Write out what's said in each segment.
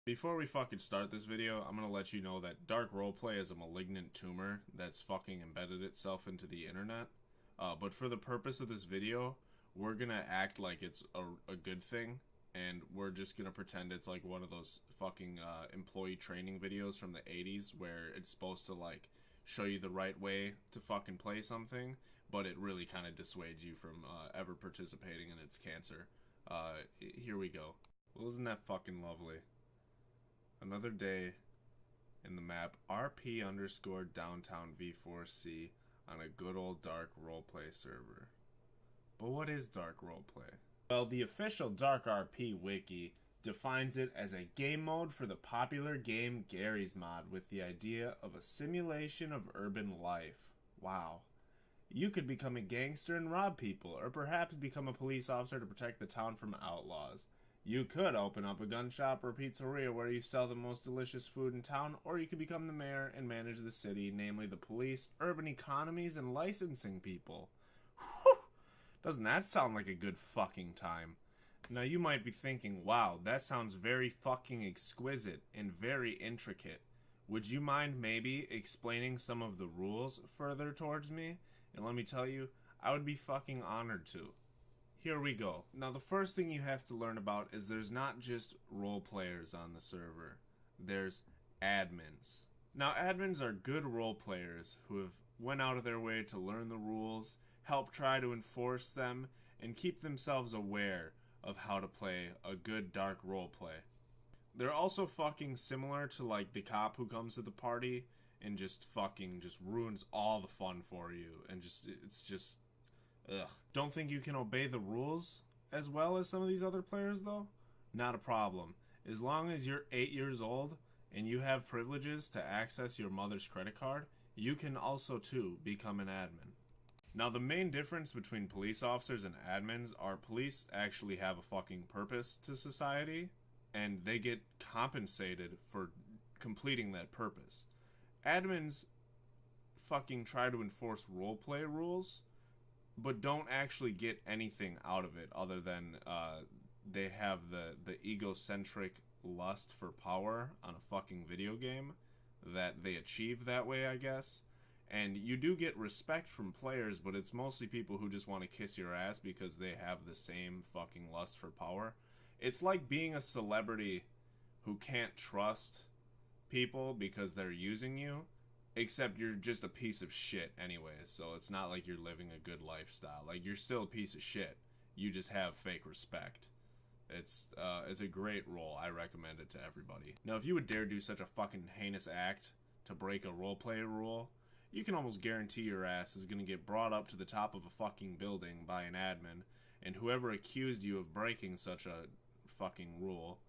Before we fucking start this video, I'm gonna let you know that dark roleplay is a malignant tumor that's fucking embedded itself into the internet. But for the purpose of this video, we're gonna act like it's a good thing, and we're just gonna pretend it's like one of those fucking employee training videos from the 80s where it's supposed to like show you the right way to fucking play something, but it really kind of dissuades you from ever participating in its cancer. Here we go. Well, isn't that fucking lovely? Another day in the map RP underscore downtown V4C on a good old dark roleplay server. But what is dark roleplay? Well, the official Dark RP wiki defines it as a game mode for the popular game Garry's mod with the idea of a simulation of urban life. Wow. You could become a gangster and rob people, or perhaps become a police officer to protect the town from outlaws. You could open up a gun shop or pizzeria where you sell the most delicious food in town, or you could become the mayor and manage the city, namely the police, urban economies, and licensing people. Whew! Doesn't that sound like a good fucking time? Now you might be thinking, wow, that sounds very fucking exquisite and very intricate. Would you mind maybe explaining some of the rules further towards me? And let me tell you, I would be fucking honored to. Here we go. Now the first thing you have to learn about is there's not just role players on the server. There's admins. Now admins are good role players who have went out of their way to learn the rules, help try to enforce them, and keep themselves aware of how to play a good dark role play. They're also fucking similar to like the cop who comes to the party and just ruins all the fun for you, and it's just ugh. Don't think you can obey the rules as well as some of these other players though? Not a problem. As long as you're 8 years old and you have privileges to access your mother's credit card, you can also too become an admin. Now the main difference between police officers and admins are police actually have a fucking purpose to society and they get compensated for completing that purpose. Admins fucking try to enforce roleplay rules, but don't actually get anything out of it other than they have the egocentric lust for power on a fucking video game that they achieve that way, I guess. And you do get respect from players, but it's mostly people who just want to kiss your ass because they have the same fucking lust for power. It's like being a celebrity who can't trust people because they're using you, except you're just a piece of shit anyways, so it's not like you're living a good lifestyle. Like, you're still a piece of shit. You just have fake respect. It's a great role. I recommend it to everybody. Now, if you would dare do such a fucking heinous act to break a roleplay rule, you can almost guarantee your ass is gonna get brought up to the top of a fucking building by an admin, and whoever accused you of breaking such a fucking rule,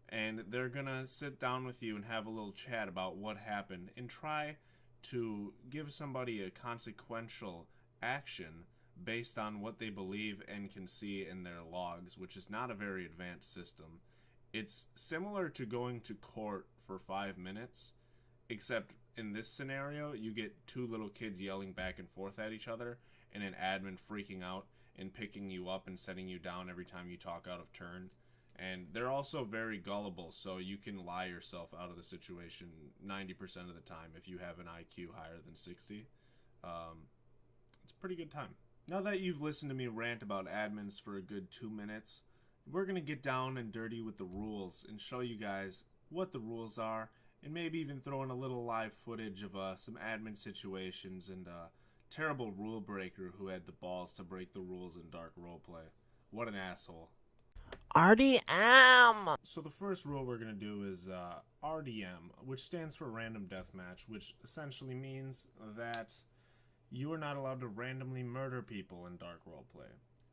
and they're gonna sit down with you and have a little chat about what happened and try to give somebody a consequential action based on what they believe and can see in their logs, which is not a very advanced system. It's similar to going to court for 5 minutes, except in this scenario, you get two little kids yelling back and forth at each other and an admin freaking out and picking you up and setting you down every time you talk out of turn. And they're also very gullible, so you can lie yourself out of the situation 90% of the time if you have an IQ higher than 60. It's a pretty good time. Now that you've listened to me rant about admins for a good 2 minutes, we're going to get down and dirty with the rules and show you guys what the rules are, and maybe even throw in a little live footage of some admin situations and a terrible rule breaker who had the balls to break the rules in dark roleplay. What an asshole. RDM! So the first rule we're going to do is RDM, which stands for Random Deathmatch, which essentially means that you are not allowed to randomly murder people in dark roleplay,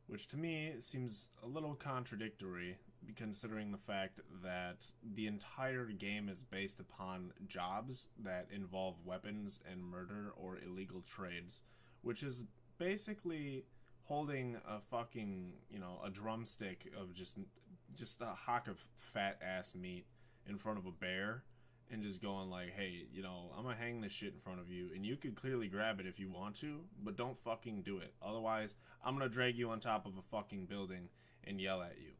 which to me seems a little contradictory considering the fact that the entire game is based upon jobs that involve weapons and murder or illegal trades, which is basically holding a fucking, a drumstick of just a hock of fat ass meat in front of a bear and just going like, hey, I'm gonna hang this shit in front of you and you could clearly grab it if you want to, but don't fucking do it. Otherwise, I'm gonna drag you on top of a fucking building and yell at you.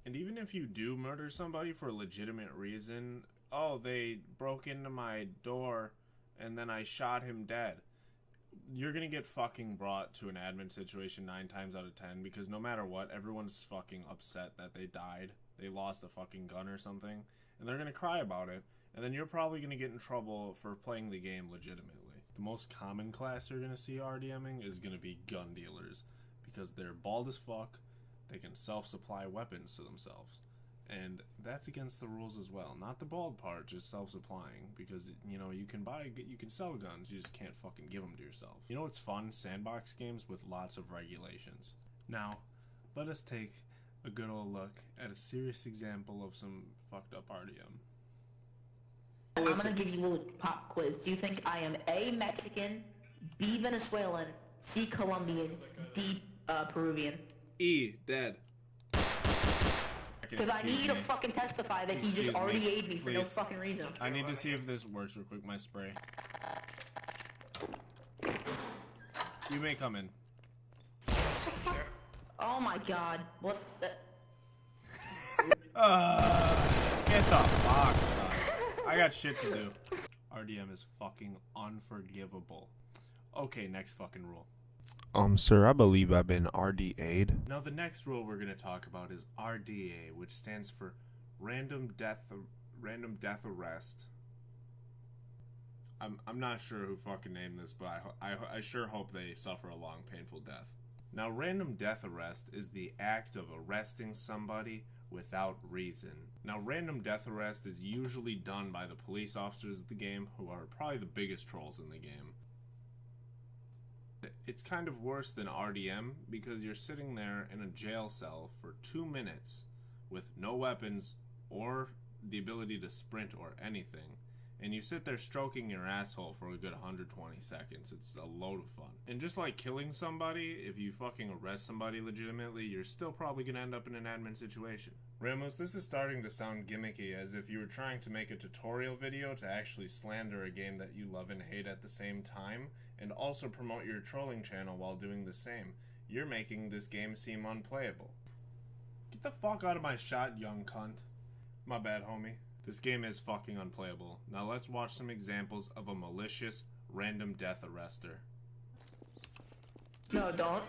And even if you do murder somebody for a legitimate reason, oh, they broke into my door and then I shot him dead, you're gonna get fucking brought to an admin situation 9 times out of 10, because no matter what, everyone's fucking upset that they died. They lost a fucking gun or something, and they're gonna cry about it, and then you're probably gonna get in trouble for playing the game legitimately. The most common class you're gonna see RDMing is gonna be gun dealers, because they're bald as fuck, they can self-supply weapons to themselves. And that's against the rules as well. Not the bald part, just self-supplying. Because, you know, you can sell guns, you just can't fucking give them to yourself. You know what's fun? Sandbox games with lots of regulations. Now, let us take a good old look at a serious example of some fucked up RDM. I'm gonna give you a little pop quiz. Do you think I am A, Mexican, B, Venezuelan, C, Colombian, D, Peruvian? E, dead. Because I need you to fucking testify that he just already ate me for no fucking reason. I need to see if this works real quick, my spray. You may come in. Oh my god. What the... Get the fuck, son. I got shit to do. RDM is fucking unforgivable. Okay, next fucking rule. Sir, I believe I've been RDA'd. Now, the next rule we're going to talk about is RDA, which stands for Random Death Arrest. I'm not sure who fucking named this, but I sure hope they suffer a long, painful death. Now, Random Death Arrest is the act of arresting somebody without reason. Now, Random Death Arrest is usually done by the police officers of the game, who are probably the biggest trolls in the game. It's kind of worse than RDM, because you're sitting there in a jail cell for 2 minutes with no weapons or the ability to sprint or anything, and you sit there stroking your asshole for a good 120 seconds. It's a load of fun. And just like killing somebody, if you fucking arrest somebody legitimately, you're still probably gonna end up in an admin situation. Railmoose, this is starting to sound gimmicky, as if you were trying to make a tutorial video to actually slander a game that you love and hate at the same time, and also promote your trolling channel while doing the same. You're making this game seem unplayable. Get the fuck out of my shot, young cunt. My bad, homie. This game is fucking unplayable. Now let's watch some examples of a malicious random death arrester. No, don't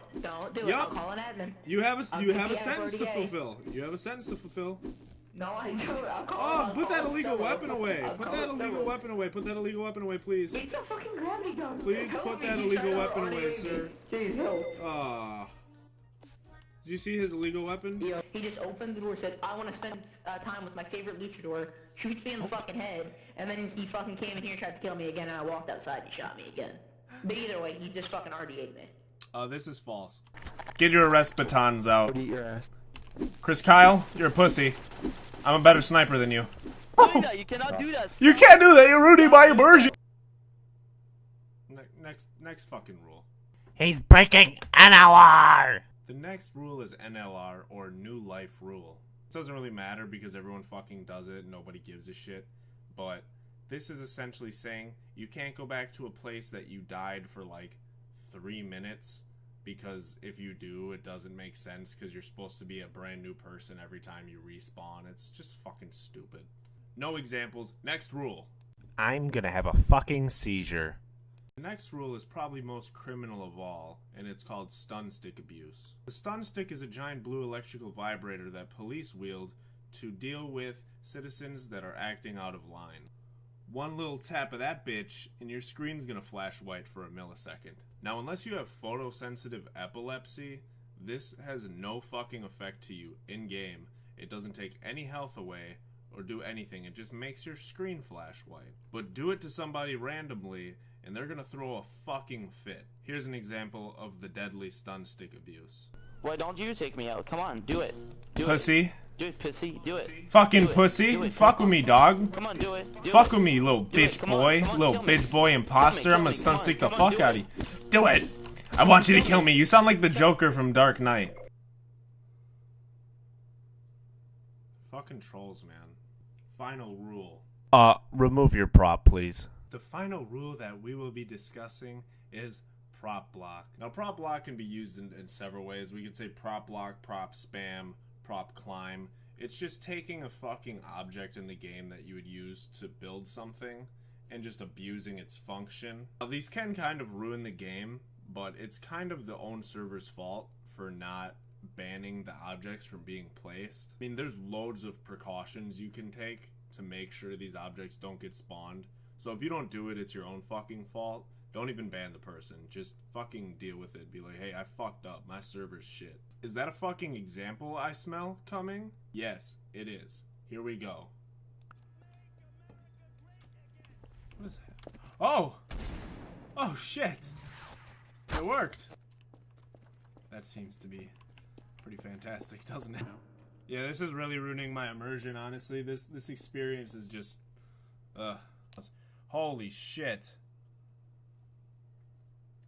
do it. I'll call an admin. You have a sentence to fulfill. You have a sentence to fulfill. No, I don't. I'll call. Oh, put that illegal weapon away. Put that illegal weapon away. Put that illegal weapon away, please. He's a fucking gravity gun. Please put that illegal weapon away, sir. Jeez, no. Did you see his illegal weapon? Yeah, he just opened the door, said, I want to spend time with my favorite luchador, shoots me in the fucking head, and then he fucking came in here and tried to kill me again, and I walked outside and he shot me again. But either way, he just fucking RDA'd me. This is false. Get your arrest batons out. Eat your ass. Chris Kyle, you're a pussy. I'm a better sniper than you. Oh. You cannot do that. You can't do that. You're ruining my immersion. Next fucking rule. He's breaking NLR. The next rule is NLR, or New Life Rule. This doesn't really matter because everyone fucking does it and nobody gives a shit. But this is essentially saying you can't go back to a place that you died for like 3 minutes, because if you do, it doesn't make sense, because you're supposed to be a brand new person every time you respawn. It's just fucking stupid. No examples. Next rule. I'm gonna have a fucking seizure. The next rule is probably most criminal of all, and it's called stun stick abuse. The stun stick is a giant blue electrical vibrator that police wield to deal with citizens that are acting out of line. One little tap of that bitch, and your screen's gonna flash white for a millisecond. Now, unless you have photosensitive epilepsy, this has no fucking effect to you in-game. It doesn't take any health away or do anything. It just makes your screen flash white. But do it to somebody randomly, and they're gonna throw a fucking fit. Here's an example of the deadly stun stick abuse. Why don't you take me out? Come on, do it. Do Pussy. it. Do it, pussy. Do it. Fucking do it. pussy. Do it. Fuck with me, dog. Come on, do it. Do Fuck it. with me, little bitch Come on, boy. come on, Little kill me. bitch boy imposter. I'm gonna Kill stun me. stick the Come on, fuck do out of it. you. Do it. I want you to kill me. You sound like the Joker from Dark Knight. Fucking trolls, man. Final rule. Remove your prop, please. The final rule that we will be discussing is prop block. Now, prop block can be used in several ways. We could say prop block, prop spam, prop climb. It's just taking a fucking object in the game that you would use to build something and just abusing its function. Now, these can kind of ruin the game, but it's kind of the own server's fault for not banning the objects from being placed. I mean, there's loads of precautions you can take to make sure these objects don't get spawned. So if you don't do it, it's your own fucking fault. Don't even ban the person. Just fucking deal with it. Be like, hey, I fucked up. My server's shit. Is that a fucking example I smell coming? Yes, it is. Here we go. What is that? Oh! Oh, shit! It worked! That seems to be pretty fantastic, doesn't it? Yeah, this is really ruining my immersion, honestly. This experience is just... Holy shit.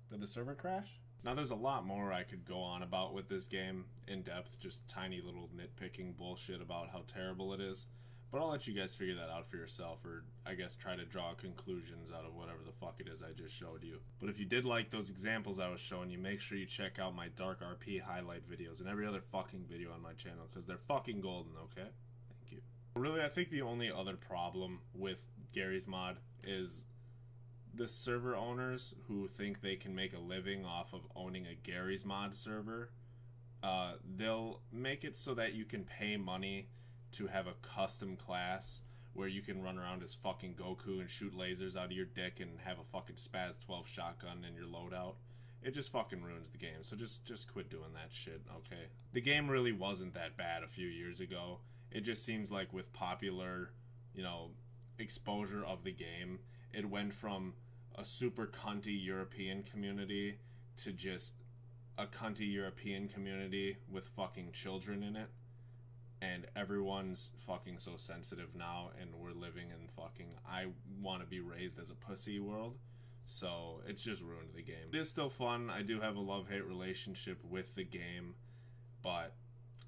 Did the server crash? Now there's a lot more I could go on about with this game in depth, just tiny little nitpicking bullshit about how terrible it is. But I'll let you guys figure that out for yourself, or I guess try to draw conclusions out of whatever the fuck it is I just showed you. But if you did like those examples I was showing you, make sure you check out my Dark RP highlight videos and every other fucking video on my channel, because they're fucking golden, okay? Thank you. Really, I think the only other problem with Garry's mod is the server owners who think they can make a living off of owning a Garry's mod server. They'll make it so that you can pay money to have a custom class where you can run around as fucking Goku and shoot lasers out of your dick and have a fucking Spaz 12 shotgun in your loadout. It just fucking ruins the game, so just quit doing that shit, okay? The game really wasn't that bad a few years ago. It just seems like with popular, you know, exposure of the game, it went from a super cunty European community to just a cunty European community with fucking children in it. And everyone's fucking so sensitive now, and we're living in fucking I want to be raised as a pussy world. So it's just ruined the game. It is still fun. I do have a love-hate relationship with the game, but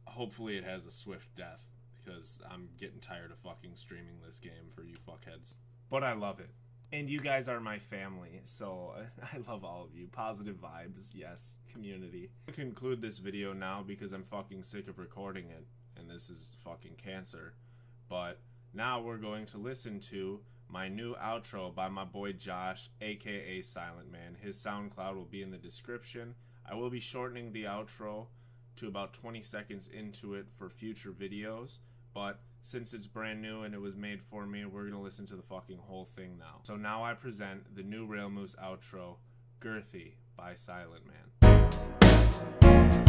hopefully it has a swift death, because I'm getting tired of fucking streaming this game for you fuckheads. But I love it. And you guys are my family, so I love all of you. Positive vibes, yes. Community. I'm gonna conclude this video now because I'm fucking sick of recording it, and this is fucking cancer. But now we're going to listen to my new outro by my boy Josh, aka Silent Man. His SoundCloud will be in the description. I will be shortening the outro to about 20 seconds into it for future videos, but since it's brand new and it was made for me, we're gonna listen to the fucking whole thing now. So now I present the new Railmoose outro, Girthy by Silent Man.